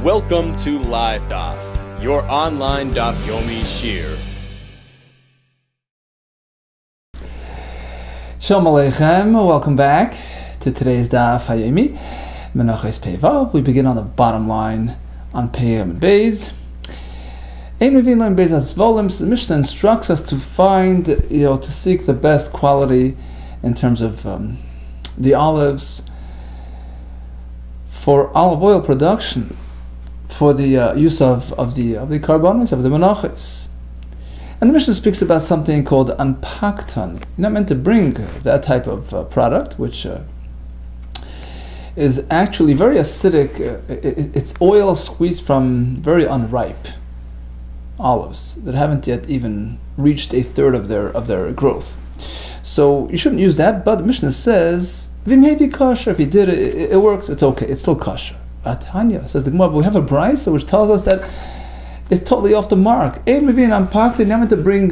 Welcome to LiveDaf, your online Daf Yomi Shir. Shalom Aleichem, welcome back to today's Daf Yomi, Menachos Pevav. We begin on the bottom line on Peyam and Beis. The Mishnah instructs us to find, to seek the best quality in terms of the olives for olive oil production, for the use of the carbonates, of the Menachos. And the Mishnah speaks about something called anpaktan. You're not meant to bring that type of product, which is actually very acidic. It's oil squeezed from very unripe olives that haven't yet even reached a third of their growth. So you shouldn't use that, but the Mishnah says, it may be kosher. If you did it, it works, it's okay, it's still kosher. Atanya says the Gemara, but we have a brisa which tells us that it's totally off the mark. You're not meant to bring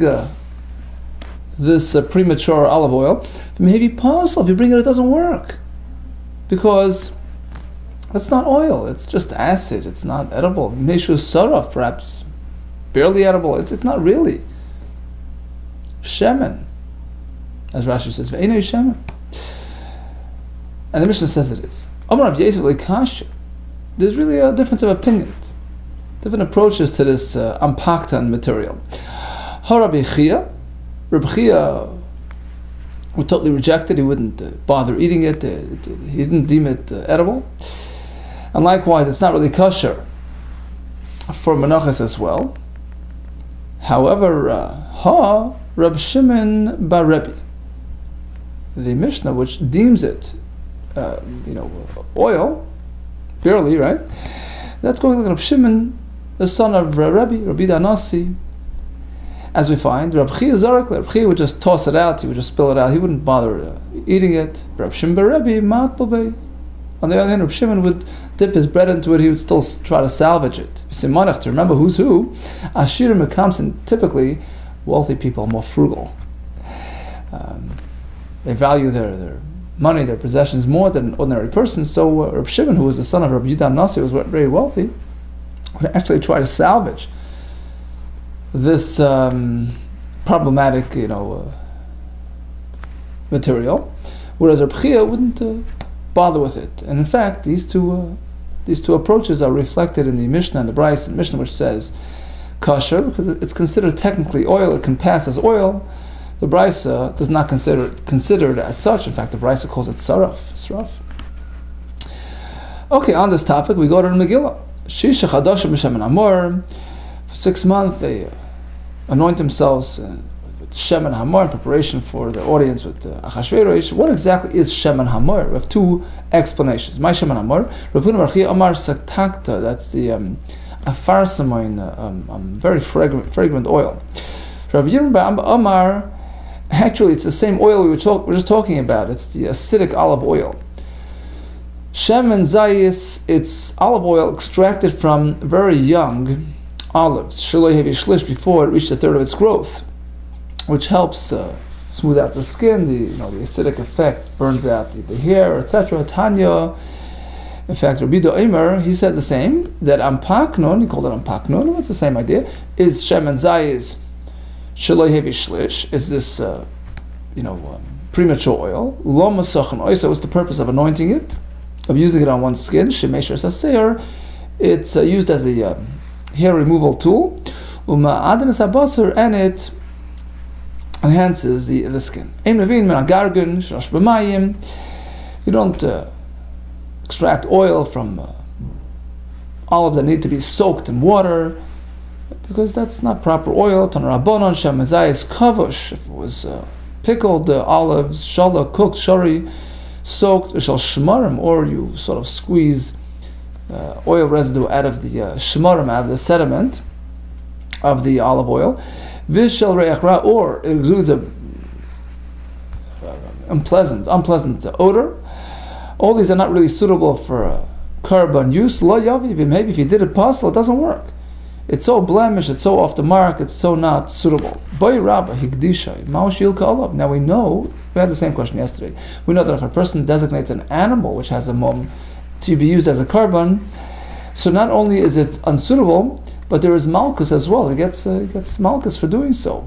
this premature olive oil. Maybe possible. If you bring it, it doesn't work. Because it's not oil, it's just acid, it's not edible. Meshu saraf, perhaps barely edible, it's not really. Shemen, as Rashi says, Ve'enei shemen. And the Mishnah says it is. Amar Rav Yosef leKasha. There's really a difference of opinion, different approaches to this ampaktan material. Rabbi Chia would totally reject it. He wouldn't bother eating it. He didn't deem it edible. And likewise, it's not really kosher for Menachos as well. However, Reb Shimon bar Rebbe, the Mishnah, which deems it, oil, barely, right? That's going like Reb Shimon, the son of Rabbi Danasi. As we find, Reb Chia Zarek, Reb Chia would just toss it out, he would just spill it out, he wouldn't bother eating it. Reb Shimon bar Rebbe, matbobei. On the other hand, Reb Shimon would dip his bread into it, he would still try to salvage it. Simonach, to remember who's who, Ashir and Mekamsin, typically wealthy people are more frugal. They value their money, their possessions more than an ordinary person. So Reb Shimon, who was the son of Rabbi Nasi, was very wealthy, would actually try to salvage this problematic, material, whereas Reb Chia wouldn't bother with it. And in fact, these two approaches are reflected in the Mishnah and the Brisa. And the Mishnah, which says kosher because it's considered technically oil, it can pass as oil. The Brisa does not consider it as such. In fact, the Brisa calls it saraf. Okay, on this topic, we go to the Megillah. Shisha chadasha b'shemen hamor. For 6 months, they anoint themselves with shemen hamor in preparation for the audience with Achashverosh. What exactly is shemen hamor? We have two explanations. My shemen hamor, Rav Huna bar Chia Amar saktakta. That's the afarsamoin, very fragrant oil. Rav Yirmiyah bar Amar. Actually, it's the same oil we were just talking about. It's the acidic olive oil. Shemen zayis, it's olive oil extracted from very young olives, shaloi hevi shlish, before it reached a third of its growth, which helps smooth out the skin. The acidic effect burns out the hair, etc. Tanya, in fact, Rabbi Doimer, he said the same, that ampaknon, he called it ampaknon, what's the same idea, is shemen zayis shaloi hevi shlish, is this premature oil. Lo masachan oisa, what's the purpose of anointing it, of using it on one's skin? Shemesher saseir, it's used as a hair removal tool. Adanas habasar, and it enhances the skin. Ein mevin min agargan shrosh b'mayim. You don't extract oil from olives that need to be soaked in water, because that's not proper oil. Tanarabonon shamazayis kavush, if it was pickled olives, shala, cooked, shari, soaked, shal shmarim, or you sort of squeeze oil residue out of the shmarim, out of the sediment of the olive oil. Vishal reach ra, or it exudes a unpleasant odor. All these are not really suitable for carbon use. Lo yavi, maybe if you did it possible, it doesn't work. It's so blemished, it's so off the mark, it's so not suitable. Now we know, we had the same question yesterday, we know that if a person designates an animal which has a mum to be used as a carbon, So not only is it unsuitable, but there is malchus as well. It gets malchus for doing so.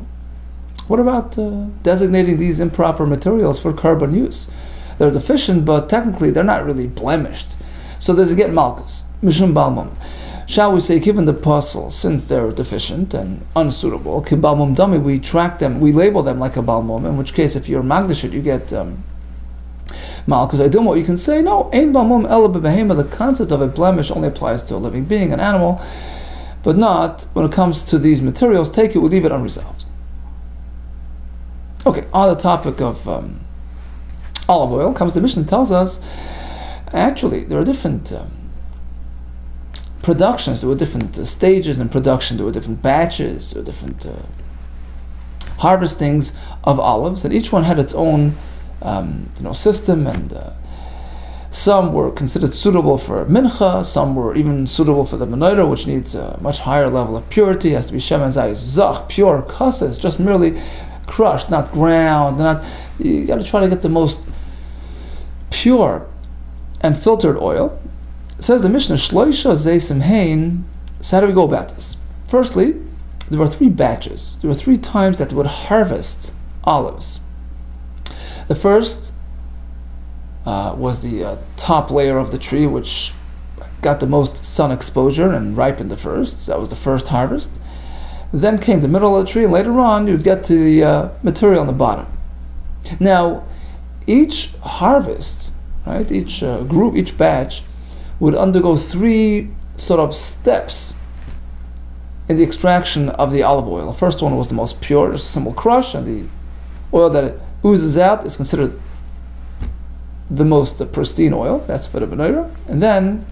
What about designating these improper materials for carbon use? They're deficient, but technically they're not really blemished. So does it get malchus? Mishum balmum. Shall we say, given the puzzle, since they're deficient and unsuitable, kibalmum dami, we track them, we label them like a balmum, in which case if you're magdashit, you get malchus. I don't know what you can say, no, ein balmum ela b'behema, the concept of a blemish only applies to a living being, an animal, but not when it comes to these materials. Take it, we leave it unresolved. Okay, on the topic of olive oil, comes the Mishnah and tells us, actually, there are different productions, there were different stages in production, there were different batches, there were different harvestings of olives, and each one had its own system, and some were considered suitable for mincha, some were even suitable for the menorah, which needs a much higher level of purity. It has to be shemen zayis zach, pure kasses, just merely crushed, not ground. You got to try to get the most pure and filtered oil. It says the Mishnah, shloisha zeisim hein. So how do we go about this? Firstly, there were 3 batches. There were 3 times that they would harvest olives. The first was the top layer of the tree, which got the most sun exposure and ripened the first. So that was the first harvest. Then came the middle of the tree, and later on you would get to the material on the bottom. Now, each harvest, right, each group, each batch, would undergo 3 sort of steps in the extraction of the olive oil. The first one was the most pure, just a simple crush, and the oil that it oozes out is considered the most pristine oil. That's for the menorah. And then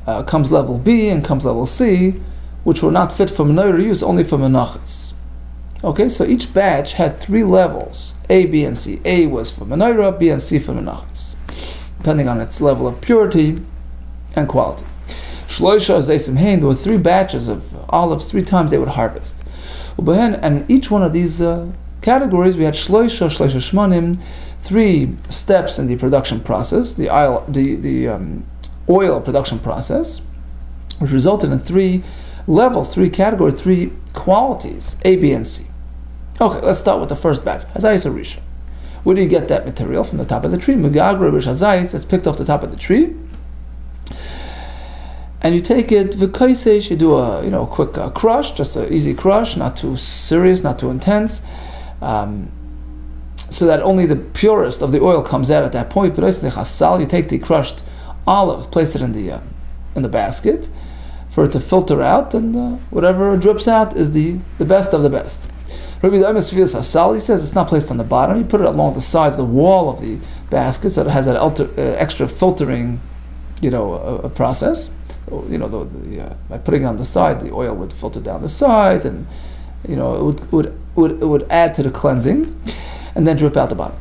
comes level B and comes level C, which were not fit for menorah use, only for menachos. Okay, so each batch had 3 levels, A, B, and C. A was for menorah, B and C for menachos, depending on its level of purity and quality. Shloisha zeisim hein, there were 3 batches of olives, 3 times they would harvest. And each one of these categories, we had shloisha shmanim, 3 steps in the production process, the oil production process, which resulted in 3 levels, 3 categories, 3 qualities, A, B, and C. Okay, let's start with the first batch, hazayis arisha. Where do you get that material? From the top of the tree. Megagra rish hazayis, that's picked off the top of the tree. And you take it, v'kaisesh, you do a quick crush, just an easy crush, not too serious, not too intense, so that only the purest of the oil comes out at that point. You take the crushed olive, place it in the basket for it to filter out, and whatever drips out is the best of the best. Rabbi Damas Fias Hasal, he says it's not placed on the bottom. You put it along the sides, the wall of the basket, so it has that extra filtering, a process. By putting it on the side, the oil would filter down the sides, and it would add to the cleansing, and then drip out the bottom.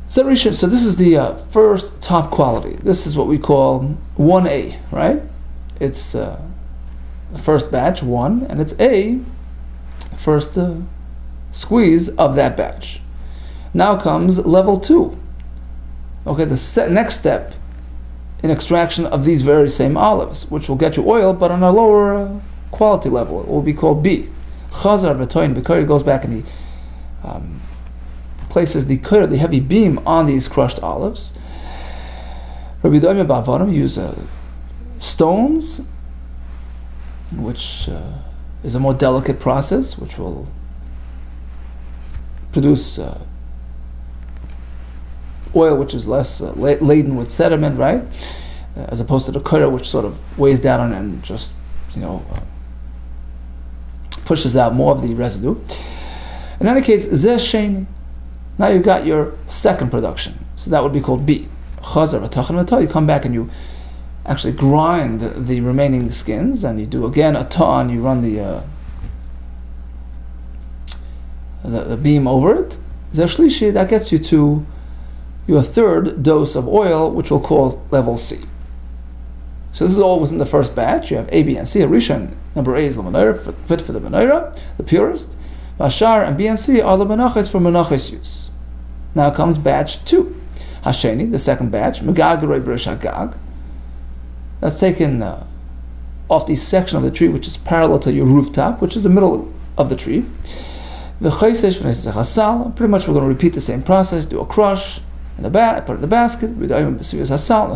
So this is the first top quality. This is what we call 1A, right? It's the first batch, 1, and it's A, first squeeze of that batch. Now comes level 2. Okay, the next step in extraction of these very same olives, which will get you oil, but on a lower quality level. It will be called B. Chazar b'toyin b'kari, goes back and he places the heavy beam on these crushed olives. Rabbi Doimeh ba'avarim use stones, which is a more delicate process, which will produce oil which is less laden with sediment, right? As opposed to the kara, which sort of weighs down on it and just, pushes out more of the residue. In any case, zeh sheni. Now you got your second production. So that would be called B. Chazar v'tachan v'tah. You come back and you actually grind the remaining skins, and you do again a ta, and you run the beam over it. Zeh shlishi, that gets you to your third dose of oil, which we'll call level C. So this is all within the first batch. You have A, B, and C. Rishon, number A is the menorah, fit for the menorah, the purest. Vashar and B and C are the menachos for menachos use. Now comes batch 2. Hasheni, the second batch, Megagorei b'rish hagag. that's taken off the section of the tree which is parallel to your rooftop, which is the middle of the tree. Pretty much we're going to repeat the same process. Do a crush in the put it in the basket. On the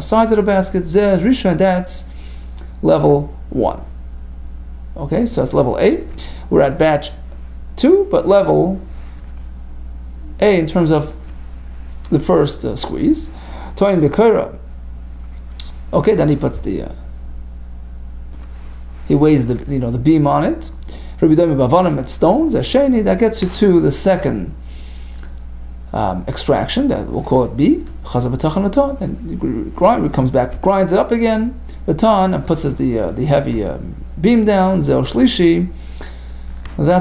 sides of the basket. That's level 1. Okay, so that's level A. We're at batch 2, but level A in terms of the first squeeze. Okay, then he puts he weighs the the beam on it. It's stones. That gets you to the second extraction. That we'll call it B. And he comes back, grinds it up again, and puts the heavy beam down. That's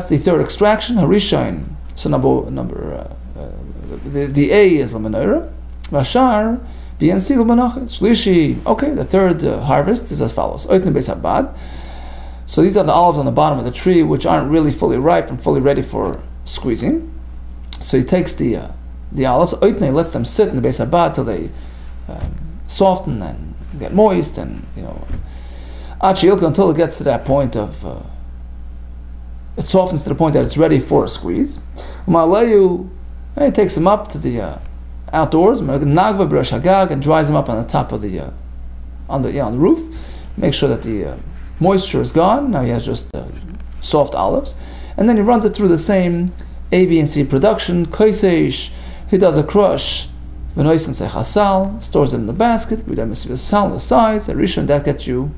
the third extraction. Harishain. So the A is the menorah. Vashar B and C Menachos. Shlishi. Okay, the third harvest is as follows. So these are the olives on the bottom of the tree, which aren't really fully ripe and fully ready for squeezing. So he takes the olives, lets them sit in the Beis Habad till they soften and get moist, and until it gets to that point of it softens to the point that it's ready for a squeeze. He takes them up to the outdoors, and dries them up on the top of the on the roof. Make sure that the moisture is gone. Now he has just soft olives, and then he runs it through the same A, B, and C production. Kosesh, he does a crush. Stores it in the basket. We then see the sal on the sides. That gets you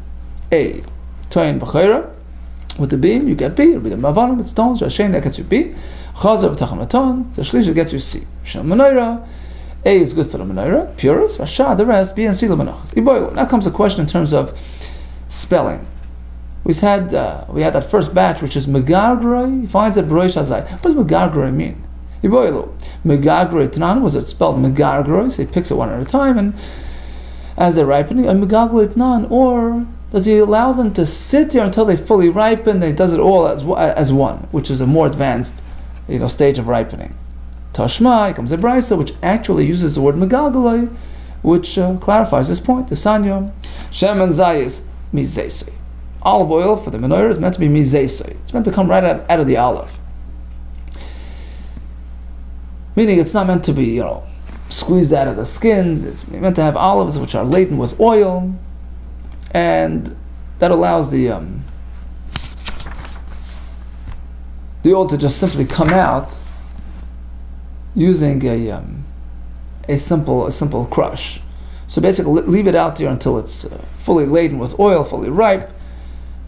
A. Toyin b'chayra. With the beam, you get B. With the mavanim, with stones. Rashain, that gets you B. Chazav v'tachanut-torah. The shlish gets you C. Shem menorah. A is good for the menorah. Purus. Vasha, the rest. B and C l'menachos. Now comes the question in terms of spelling. We had that first batch, which is megargroi. He finds that b'roish hazai. What does megargroi mean? Megargroi tnan, was it spelled megargroi? So he picks it one at a time, and as they're ripening, a megargroi tnan, or does he allow them to sit there until they fully ripen? He does it all as one, which is a more advanced, stage of ripening. Tashma, comes a brisa, which actually uses the word megargroi, which clarifies this point. The sanya, shemen zayis mizeisei. Olive oil for the menorah is meant to be mizeisei. It's meant to come right out of the olive. Meaning it's not meant to be, squeezed out of the skin. It's meant to have olives which are laden with oil, and that allows the oil to just simply come out using a simple crush. So basically, leave it out there until it's fully laden with oil, fully ripe,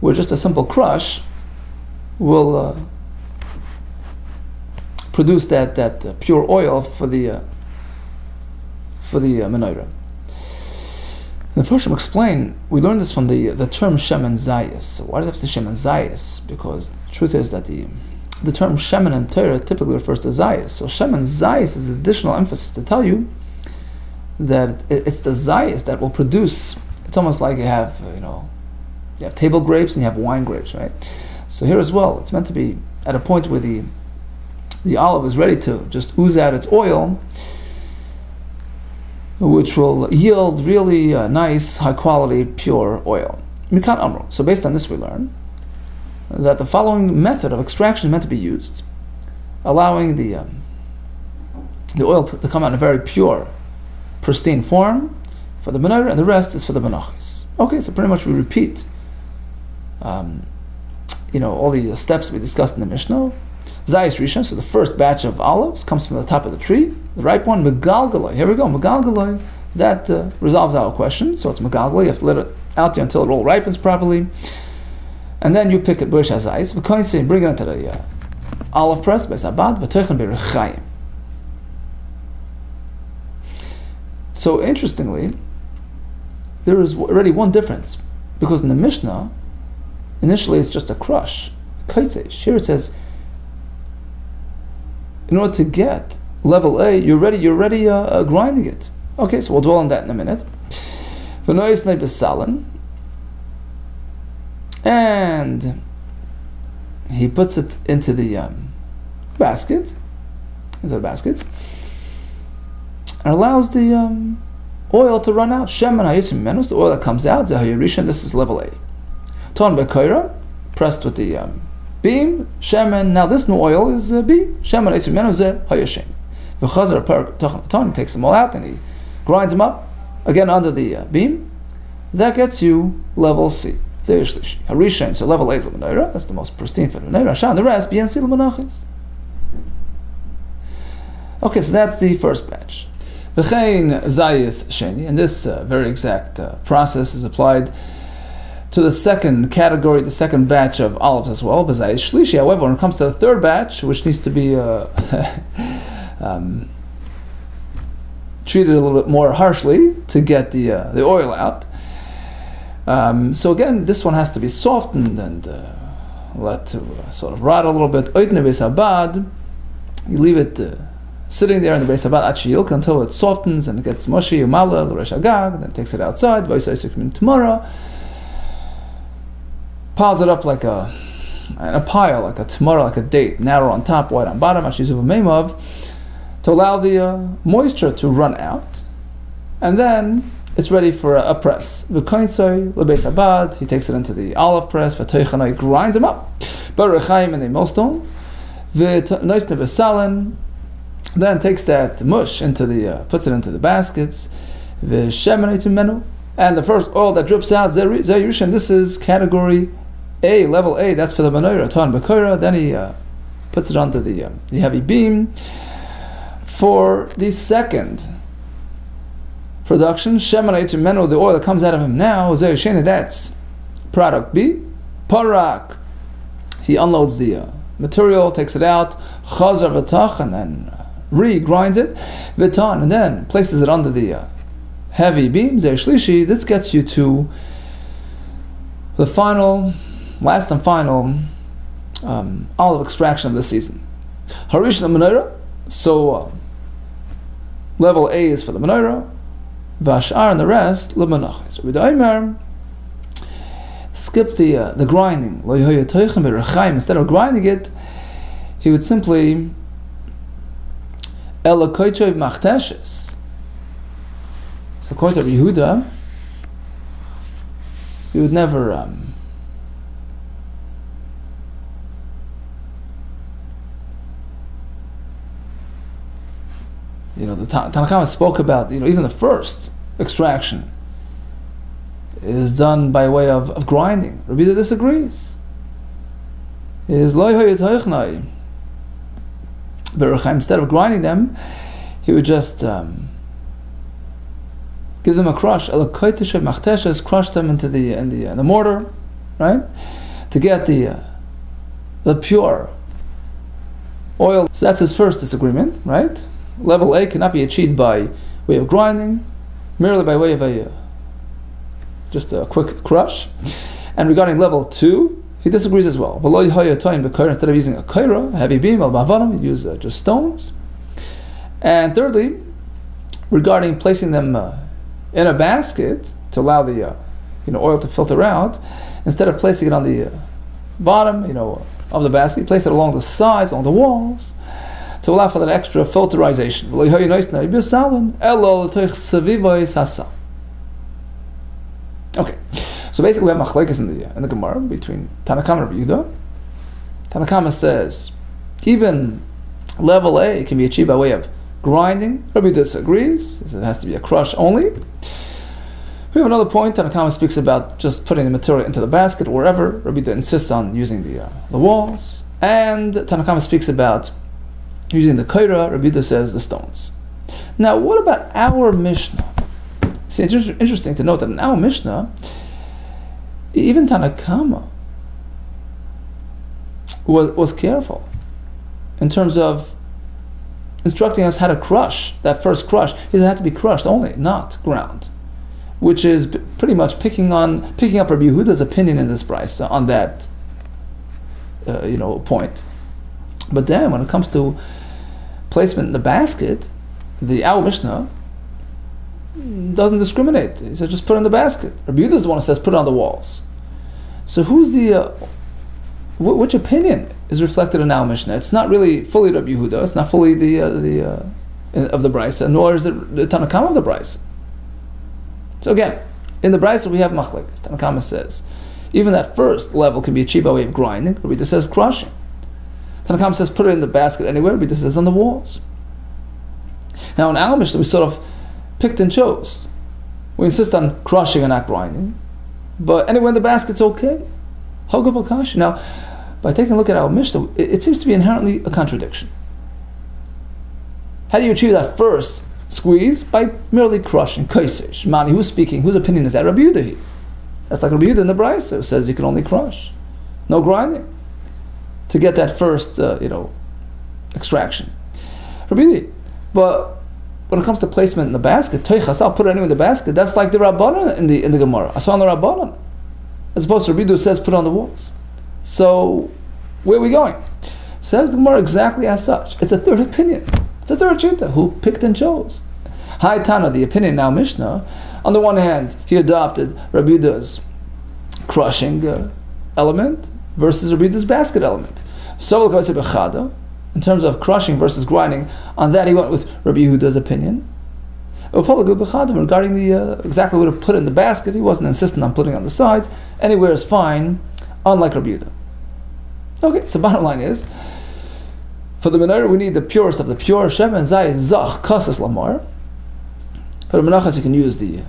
where just a simple crush will produce that pure oil for the menorah. The Farshim explain, we learned this from the term shemen zayis. So why does it have to say shemen zayis? Because the truth is that the term shemen in Torah typically refers to zayis. So shemen zayis is additional emphasis to tell you that it's the zayis that will produce. It's almost like you have you have table grapes and you have wine grapes, right? So here as well, it's meant to be at a point where the olive is ready to just ooze out its oil, which will yield really nice, high-quality, pure oil. Mikan Amro. So based on this, we learn that the following method of extraction is meant to be used, allowing the oil to come out in a very pure, pristine form for the menorah, and the rest is for the Menachos. Okay, so pretty much we repeat, all the steps we discussed in the Mishnah. Zayis Rishon, so the first batch of olives comes from the top of the tree. The ripe one, Megalgaloi. Here we go, Megalgaloi. That resolves our question. So it's Megalgaloi. You have to let it out there until it all ripens properly. And then you pick it, Bush Hazayis, bring it into the olive press, Beis Habad, V'toichen B'Rechayim. So interestingly, there is already one difference. Because in the Mishnah, initially it's just a crush, Here it says, in order to get level A, you're ready grinding it. Okay, so we'll dwell on that in a minute. And he puts it into the baskets, and allows the oil to run out. Shemen hayitzim menus, the oil that comes out. Zehayirishan, this is level A. Ton bekoira, pressed with the beam. Shemen, now this new oil is B. Shemen hayitzim menus zehayishin. V'chazar parshanut-torah-comment, he takes them all out and he grinds them up again under the beam. That gets you level C. Harishan, so level A for the menorah, that's the most pristine for the menorah. And the rest, BNC Menachos. Okay, so that's the first batch. V'chein zayis sheni, and this very exact process is applied to the second category, the second batch of olives as well. V'zayis shlishi, however, when it comes to the third batch, which needs to be treated a little bit more harshly to get the oil out. So again, this one has to be softened and let to sort of rot a little bit. You leave it sitting there in the Beis Habad achiyilk until it softens and it gets mushy, umala, l'resh agag, then takes it outside, 86mTalmud, piles it up like in a pile, like a tamara, like a date, narrow on top, wide on bottom, ashizuv meimav, to allow the moisture to run out, and then it's ready for a press. V'kointzoi l'Beis Habad, he takes it into the olive press, v'toichanoi, grinds them up, b'rechaim in the millstone, v'noisne v'salen, then takes that mush into the, puts it into the baskets, v'shemen menu, and the first oil that drips out, zayushin, this is category A, level A, that's for the menorah, ton bekoira, then he puts it onto the heavy beam. For the second production, shemen menu, the oil that comes out of him now, zayushin, that's product B, parak, he unloads the material, takes it out, chazar v'tach, and then re-grinds it, v'tan, and then places it under the heavy beam, zeh shlishi. This gets you to the last and final olive extraction of the season. Harish the menorah, so level A is for the menorah, v'ashar and the rest, l'menachos. V'daimer, skip the grinding, instead of grinding it, he would simply Elakoichoy machteshes. So according to Yehuda, he would never the Tanakh spoke about, even the first extraction is done by way of grinding. Rabbi disagrees. It is loy hoyetoichnai. Instead of grinding them, he would just give them a crush. Crush them into the mortar, right? To get the pure oil. So that's his first disagreement, right? Level A cannot be achieved by way of grinding, merely by way of just a quick crush. And regarding level 2, he disagrees as well. Instead of using a kaira, a heavy beam, he uses just stones. And thirdly, regarding placing them in a basket to allow the oil to filter out, instead of placing it on the bottom of the basket, he places it along the sides, along the walls, to allow for that extra filterization. Okay. So basically, we have machlekes in the Gemara between Tanakh and Rabbi Yehuda. Tanakh says even level A can be achieved by way of grinding. Rabbi Yehuda disagrees; he says it has to be a crush only. We have another point. Tanakh speaks about just putting the material into the basket or wherever. Rabbi Yehuda insists on using the walls, and Tanakh speaks about using the kaira. Rabbi Yehuda says the stones. Now, what about our Mishnah? See, it's interesting to note that in our Mishnah, even Tanakh was careful in terms of instructing us how to crush that first crush. He said it had to be crushed only, not ground, which is pretty much picking up Rabbi Yehuda's opinion in this price on that point. But then when it comes to placement in the basket, our Mishnah doesn't discriminate. He says just put it in the basket. Rabbi Yehuda is the one who says put it on the walls. So who's which opinion is reflected in our Mishnah? It's not really fully Rabbi Yehuda. It's not fully the of the Brisa, nor is it the Tanakh of the Brisa. So again, in the Brisa we have machlekes. Tanna Kamma says, even that first level can be achieved by way of grinding. Rabbi Yehuda says crushing. Tanna Kamma says put it in the basket anywhere. Rabbi Yehuda says on the walls. Now in our Mishnah we sort of picked and chose. We insist on crushing and not grinding, but anywhere in the basket's okay. Hogav Akash. Now, by taking a look at our Mishnah, it seems to be inherently a contradiction. How do you achieve that first squeeze? By merely crushing. Kaisesh. Mani, who's speaking? Whose opinion is that? Rabbi Yehuda. That's like Rabbi Yehuda in the Brisa, who says you can only crush. No grinding. To get that first, extraction. Rabbi Yehuda. But when it comes to placement in the basket, Teichas, I'll put it anywhere in the basket. That's like the Rabbanan in the Gemara. I saw on the Rabbanan. As opposed to Rabbi Yehuda says put it on the walls. So, where are we going? Says the Gemara exactly as such. It's a third opinion. It's a third shita who picked and chose. Hai Tana, the opinion now Mishnah. On the one hand, he adopted Rabbi Yehuda's crushing element versus Rabbi Yehuda's basket element. So in terms of crushing versus grinding, on that he went with Rabbi Yehuda's opinion. Regarding the exactly what to put in the basket, he wasn't insistent on putting it on the sides. Anywhere is fine, unlike Rabbi Yehuda. Okay, so bottom line is, for the menorah we need the purest of the pure. Shemen Zayis Zach Kasas Lamar. For the Menachos you can use the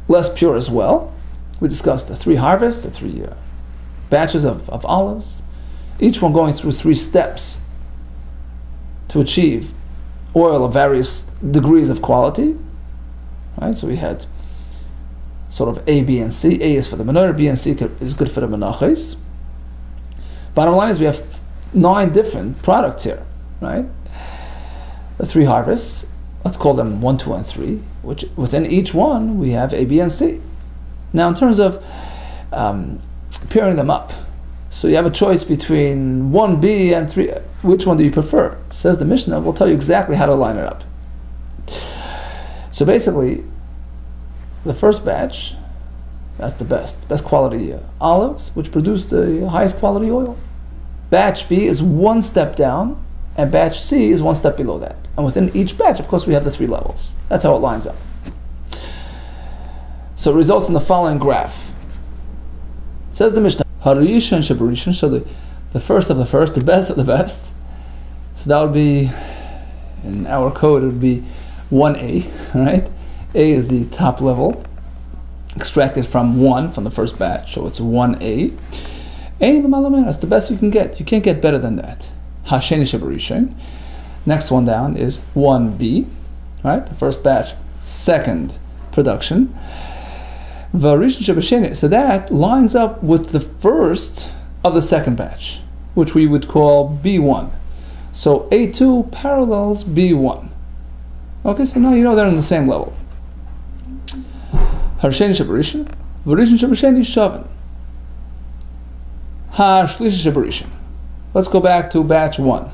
less pure as well. We discussed the 3 harvests, the 3 batches of olives, each one going through 3 steps to achieve oil of various degrees of quality. Right? So we had sort of A, B, and C. A is for the menorah, B and C is good for the Menachos. Bottom line is we have 9 different products here, right? The 3 harvests, let's call them 1, 2, and 3, which within each one we have A, B, and C. Now in terms of pairing them up, so you have a choice between 1B and 3. Which one do you prefer? Says the Mishnah, we'll tell you exactly how to line it up. So basically, the first batch, that's the best quality olives, which produce the highest quality oil. Batch B is 1 step down, and batch C is 1 step below that. And within each batch, of course, we have the 3 levels. That's how it lines up. So it results in the following graph. Says the Mishnah, Harishon Shabarishon, so the first of the first, the best of the best. So that would be, in our code, it would be 1A, right? A is the top level, extracted from 1, from the first batch, so it's 1A. A, that's the best you can get. You can't get better than that. Hasheni Shabarishon. Next one down is 1B, right? The first batch, second production. So that lines up with the first of the second batch, which we would call B1. So A2 parallels B1. Okay, so now you know they're on the same level. Harsheni Shabarishon, Varishon Shabarisheni Shavan. Hashlishi Shabarishon. Let's go back to batch 1.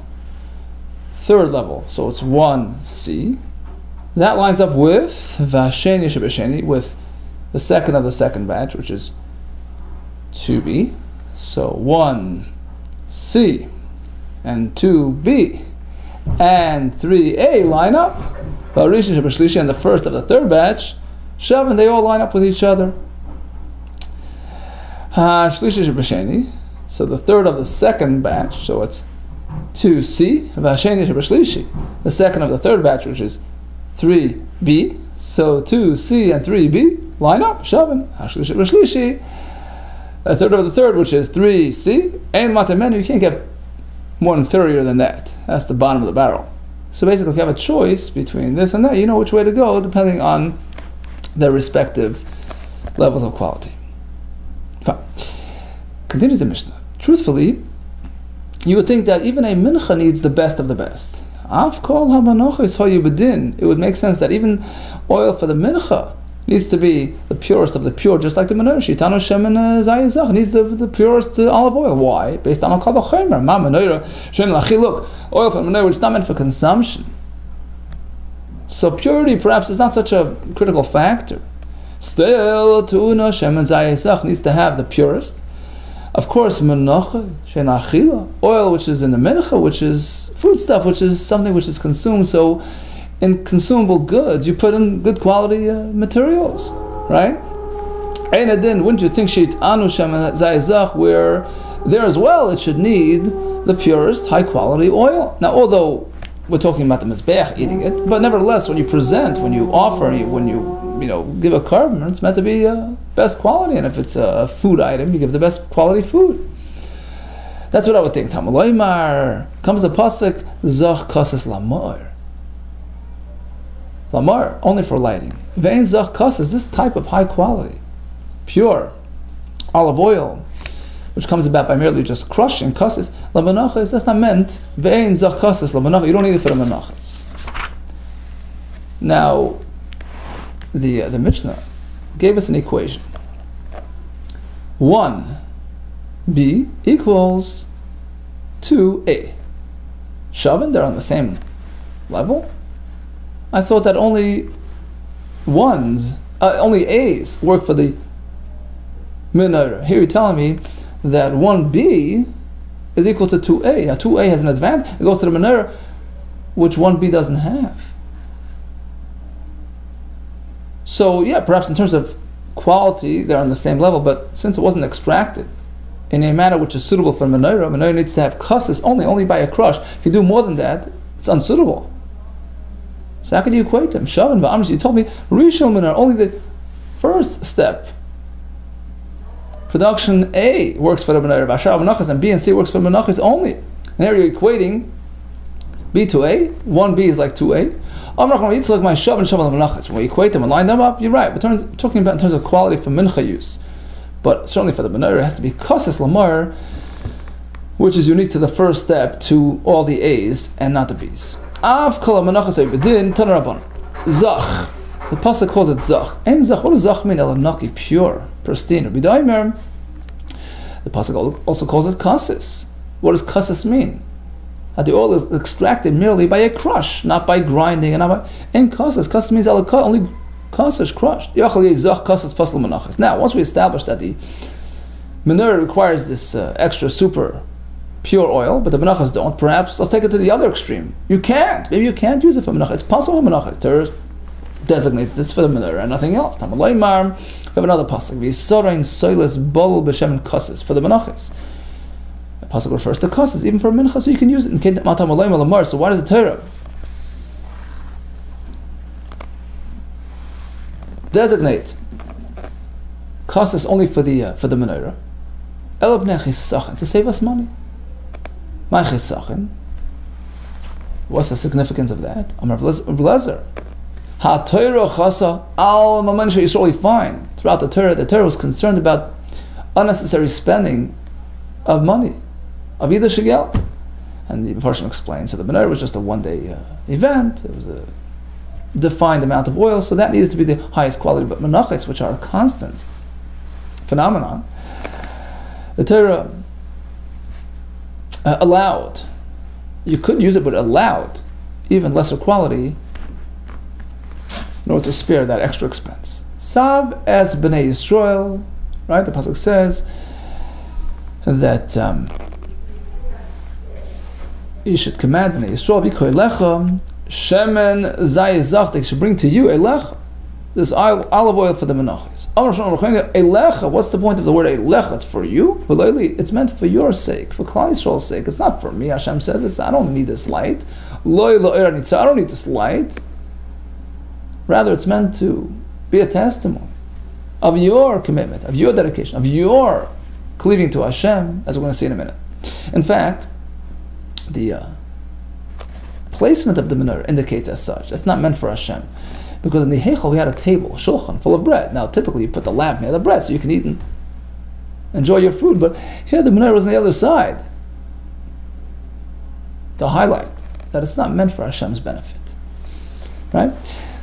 Third level, so it's 1C. That lines up with Vasheni Shabarisheni, with the second of the second batch, which is 2B. So 1C and 2B and 3A line up. And the first of the third batch, Shavan, they all line up with each other. So the third of the second batch, so it's 2C. The second of the third batch, which is 3B. So 2C and 3B line up. Shavan. A third of the third, which is 3C. And matamenu, you can't get more inferior than that. That's the bottom of the barrel. So basically, if you have a choice between this and that, you know which way to go, depending on their respective levels of quality. Fine. Continues the Mishnah. Truthfully, you would think that even a mincha needs the best of the best. It would make sense that even oil for the mincha needs to be the purest of the pure, just like the menorah. Shitano shemen zayizach needs the purest olive oil. Why? Based on al-kal v'chomer. Ma menorah shemen l'achiluk. Oil for menorah which is not meant for consumption. So purity perhaps is not such a critical factor. Still, tu'una shemen zayizach needs to have the purest. Of course, menacha she'en achila, oil which is in the mincha, which is food stuff, which is something which is consumed. So in consumable goods, you put in good quality materials, right? And then, wouldn't you think where there as well it should need the purest, high quality oil? Now, although we're talking about the mizbeach eating it, but nevertheless, when you present, when you offer, when you give a carbon, it's meant to be best quality. And if it's a food item, you give the best quality food. That's what I would think. Talmud loymar comes the pasuk zach kasas lamor. Lamor only for lighting. Vein zach kasas, this type of high quality, pure olive oil, which comes about by merely just crushing kasas lamanachas. That's not meant. Vein zach kasas lamanachas. You don't need it for the menachos. Now, the Mishnah gave us an equation. 1b equals 2a. Shavin, they're on the same level. I thought that only A's work for the menorah. Here you're telling me that 1b is equal to 2a. Now 2a has an advantage. It goes to the menorah, which 1b doesn't have. So yeah, perhaps in terms of quality, they're on the same level, but since it wasn't extracted in a manner which is suitable for menorah needs to have kasas only by a crush. If you do more than that, it's unsuitable. So how can you equate them? Shavin v'amris, you told me rishon menorah, only the first step. Production A works for the menorah, v'ashar menachos, and B and C works for menachos only. And here you're equating B to A. 1B is like 2A. When we equate them and line them up, you're right. We're talking about in terms of quality for mincha use. But certainly for the menorah, it has to be kasas lamar, which is unique to the first step, to all the A's and not the B's. Av kol menachos bedin tanarabon zach. The pasuk calls it zach. And zach, what does zach mean? Elanaki, pure, pristine. The pasuk also calls it kasas. What does kasas mean? That the oil is extracted merely by a crush, not by grinding, and not by. And kasas means only kasas crushed. Now, once we established that the menorah requires this extra super pure oil, but the menachos don't, perhaps let's take it to the other extreme. Maybe you can't use it for menachos. It's possible for menachos. Torah designates this for the menorah and nothing else. Talmud loymar, we have another pasuk. V'yisorein soiles bol b'shem kasas for the menachos. The pasuk refers to kasas even for mincha, so you can use it. So why does the Torah designate kasas only for the menorah? El b'nei chisachin, to save us money. My chisachin. What's the significance of that? Amar Blazer. Ha Torah chasa al mamanisha Yisrael. Fine. Throughout the Torah was concerned about unnecessary spending of money, of either shigel. And the Parshanut explains, so the menorah was just a one-day event. It was a defined amount of oil, so that needed to be the highest quality. But menachos, which are a constant phenomenon, the Torah allowed. You could use it, but allowed even lesser quality in order to spare that extra expense. Sav as b'nei Yisrael, right? The pasuk says that you should command b'nei Yisrael b'koy lecha shemen zayizach. They should bring to you elecha, this olive oil for the menachos. Elecha. What's the point of the word elecha? It's for you. It's meant for your sake, for Klal Yisrael's sake. It's not for me. Hashem says I don't need this light. I don't need this light. Rather, it's meant to be a testimony of your commitment, of your dedication, of your cleaving to Hashem, as we're going to see in a minute. In fact, the placement of the menorah indicates as such. It's not meant for Hashem. Because in the Heichal we had a table, a shulchan, full of bread. Now typically you put the lamp near the bread so you can eat and enjoy your food. But here the menorah was on the other side to highlight that it's not meant for Hashem's benefit. Right?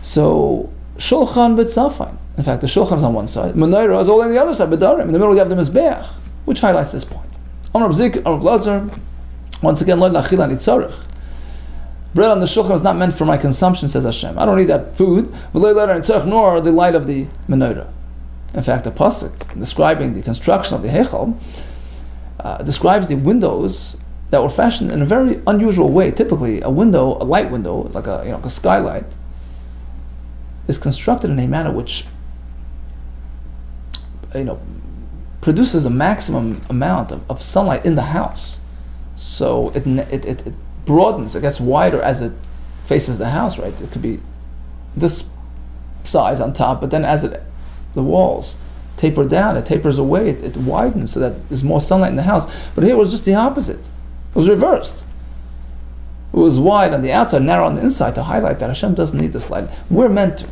So, shulchan b'tzafin. In fact, the shulchan is on one side. Menorah is all on the other side, b'darim. In the middle you have the mizbeach, which highlights this point. Amar Bzik, Amar Blazer, once again, lo l'achila nitzarech. Bread on the shulchan is not meant for my consumption, says Hashem. I don't need that food, nor the light of the menorah. In fact, the pasuk describing the construction of the Heichal describes the windows that were fashioned in a very unusual way. Typically, a window, a light window, like a skylight, is constructed in a manner which produces a maximum amount of sunlight in the house. So it broadens, it gets wider as it faces the house, right? It could be this size on top, but then as the walls taper down, it tapers away, it widens so that there's more sunlight in the house. But here it was just the opposite. It was reversed. It was wide on the outside, narrow on the inside, to highlight that Hashem doesn't need this light. We're meant to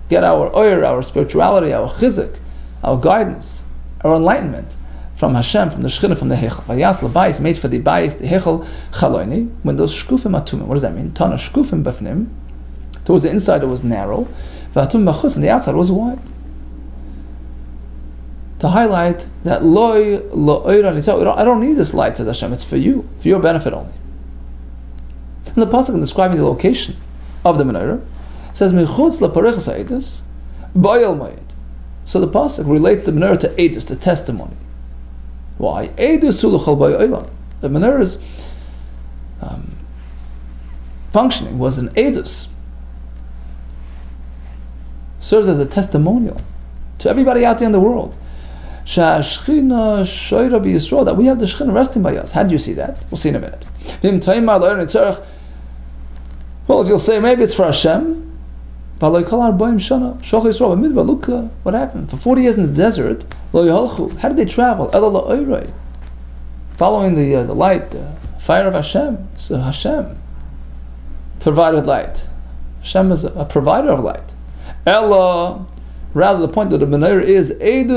get our oyer, our spirituality, our chizuk, our guidance, our enlightenment from Hashem, from the Shekhinah, from the Hechel. Vayas l'bayis, made for the bayis, the Hechel, chaloini, when those shkufim atumim. What does that mean? Tana shkufim b'fnim. Towards the inside it was narrow, v'atum b'chutz, and the outside was wide. To highlight that loy lo'oira, I don't need this light, says Hashem. It's for you, for your benefit only. And the pasuk in describing the location of the menorah says michutz laparechas ha'edus ba'yel mayit. So the pasuk relates the menorah to edus, the testimony. Why? Edus sulachal ba'yel. The menorah's functioning was an edus, serves as a testimonial to everybody out there in the world. Shashchina shoyra b'Yisrael, that we have the Shekhinah resting by us. How do you see that? We'll see in a minute. Well, if you'll say maybe it's for Hashem, look what happened. For 40 years in the desert, how did they travel? Following the light, the fire of Hashem. So Hashem provided light. Hashem is a provider of light. Ella, rather the point that the menorah is, it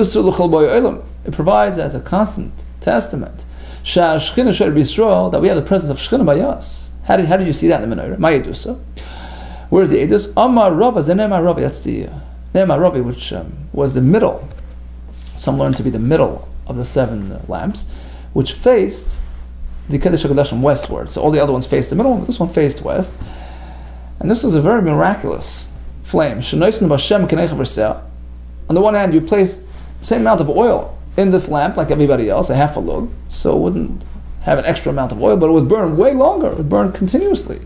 provides as a constant testament that we have the presence of Shekhinah by us. How do you see that in the menorah? Ma'edusa. Where's the edus? Amar Rava, Zenemar Ravi. That's the Nemar Ravi, which was the middle. Some learned to be the middle of the 7 lamps, which faced the Kedesh HaKadoshim westward. So all the other ones faced the middle, but this one faced west. And this was a very miraculous flame. On the one hand, you place the same amount of oil in this lamp like everybody else, a half a lug, so it wouldn't have an extra amount of oil, but it would burn way longer. It would burn continuously,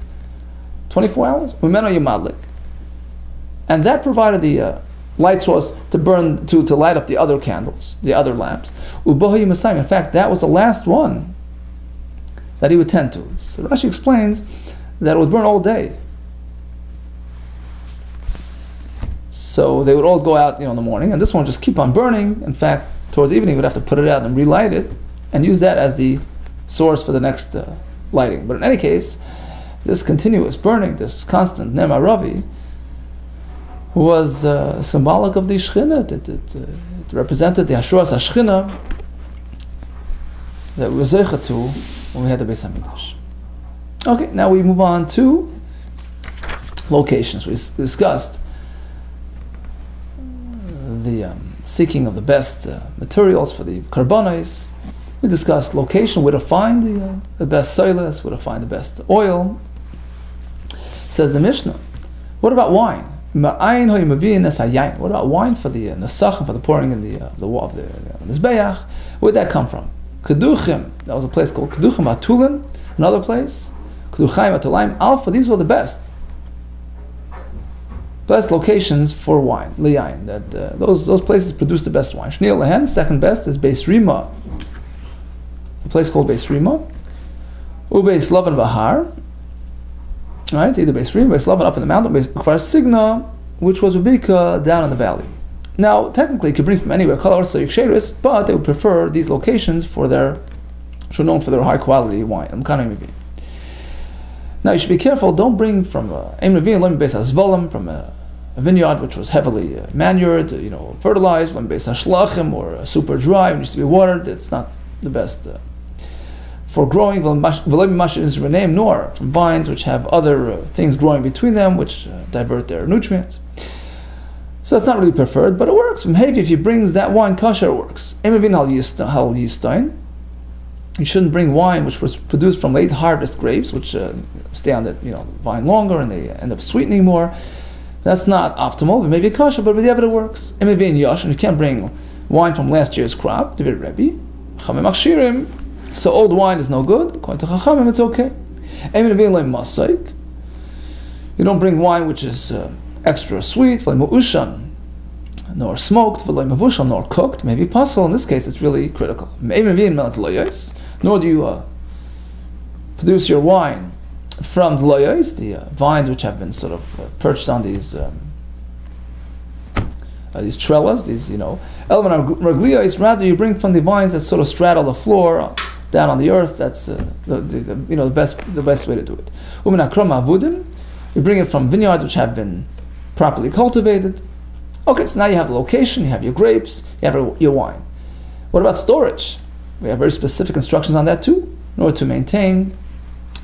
24 hours. And that provided the light source to burn, to light up the other candles, the other lamps. In fact, that was the last one that he would tend to. So Rashi explains that it would burn all day. So they would all go out, in the morning, and this one would just keep on burning. In fact, towards evening, you would have to put it out and relight it, and use that as the source for the next lighting. But in any case, this continuous burning, this constant Nemar Ravi, was symbolic of the Shekhinah. It represented the Hashras HaShekhinah that we were zeicha to when we had the Beis HaMikdash. Okay, now we move on to locations. We discussed the seeking of the best materials for the karbanos. We discussed location, where to find the best soilas, where to find the best oil. Says the Mishnah, what about wine? What about wine for the nesachim, for the pouring in the mizbeach? Where did that come from? Keduchim, that was a place called Keduchim Atulin, another place. Keduchaim Atulayim Alpha, these were the best locations for wine, liyayin. That those places produce the best wine. Shnei lehen, second best is Beis Rima, a place called Beis Rima. Ubeis Lavan Bahar. Right, it's either Beis Rima, Beis Lavan up in the mountain, Beis Kfar Signa, which was Ubika down in the valley. Now, technically, you could bring from anywhere, but they would prefer these locations known for their high quality wine. Now, you should be careful. Don't bring from from a vineyard which was heavily manured, fertilized, or super dry, and used to be watered. It's not the best for growing, nor from vines which have other things growing between them which divert their nutrients. So it's not really preferred, but it works. From Heavy, if he brings that wine kosher, it works. You shouldn't bring wine which was produced from late harvest grapes, which stay on the vine longer and they end up sweetening more. That's not optimal. It may be kosher, but with the it works. You can't bring wine from last year's crop. So old wine is no good. According to Chachamim, it's okay. You don't bring wine which is extra sweet, nor smoked, nor cooked. Maybe puzzle. In this case, it's really critical. Nor do you produce your wine from the loyos, the vines which have been sort of perched on these trellis, these rather you bring from the vines that sort of straddle the floor, down on the earth. That's the best way to do it. You bring it from vineyards which have been properly cultivated. Okay, so now you have the location, you have your grapes, you have your wine. What about storage? We have very specific instructions on that too, in order to maintain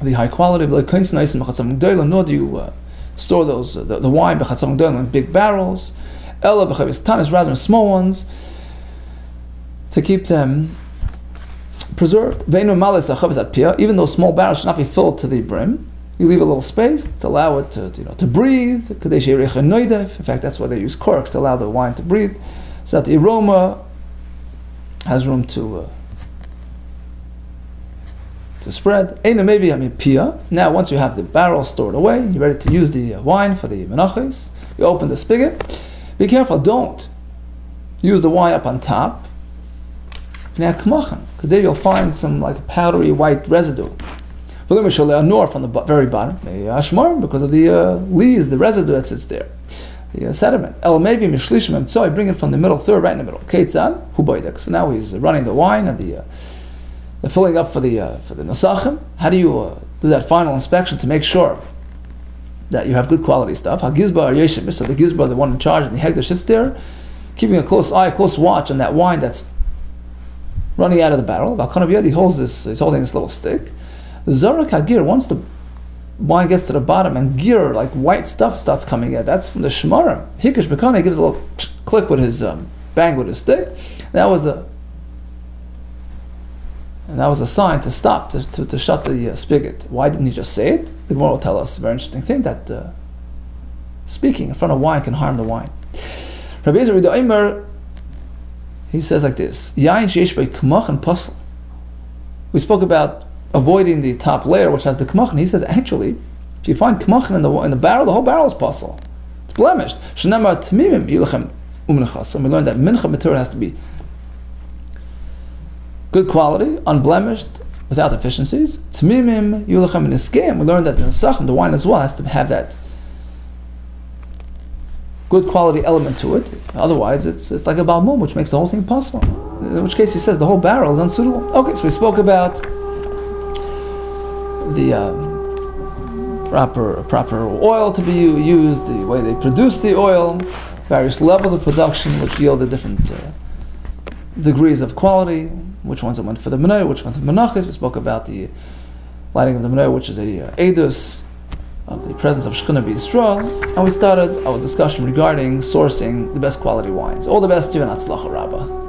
the high quality. Nor do you store the wine in big barrels. Rather in small ones, to keep them preserved. Even though small barrels should not be filled to the brim, you leave a little space to allow it to breathe. In fact, that's why they use corks, to allow the wine to breathe, so that the aroma has room to spread. Now, once you have the barrel stored away, you're ready to use the wine for the Menachos. You open the spigot. Be careful, don't use the wine up on top. Because there you'll find some like powdery white residue. Nor from the very bottom, because of the lees, the residue that sits there, the sediment. So I bring it from the middle third, right in the middle. So now he's running the wine and the filling up for the Nesachim. How do you do that final inspection to make sure that you have good quality stuff? So the Gizbar, the one in charge, and the Hegdash sits there, keeping a close watch on that wine that's running out of the barrel. He holds he's holding this little stick. Zarak Hagir, once the wine gets to the bottom and gear, like white stuff starts coming out, that's from the Shemarim. Hikesh Bekane gives a little click with his bang with his stick. That was a sign to stop, to shut the spigot. Why didn't he just say it? The Gemara will tell us a very interesting thing, that speaking in front of wine can harm the wine. Rabbi Yezer Rido Eimer, he says like this: Yain sheish bei k'mach and pasel. We spoke about avoiding the top layer, which has the k'mach, and he says actually, if you find k'mach in the barrel, the whole barrel is pasel. It's blemished. Shenamar t'mimim yilachem u'menachos. And we learned that mincha material has to be good quality, unblemished, without deficiencies. T'mimim yulachem niskeim. We learned that in the Nesachim, the wine as well has to have that good quality element to it. Otherwise, it's like a balmum, which makes the whole thing possible. In which case, he says the whole barrel is unsuitable. Okay, so we spoke about the proper oil to be used, the way they produce the oil, various levels of production which yielded different degrees of quality, which ones went for the menorah, which ones for Menachos. We spoke about the lighting of the menorah, which is a edus of the presence of Shechina B'Yisrael, and we started our discussion regarding sourcing the best quality wines. All the best to you, and Hatzlacha Rabbah.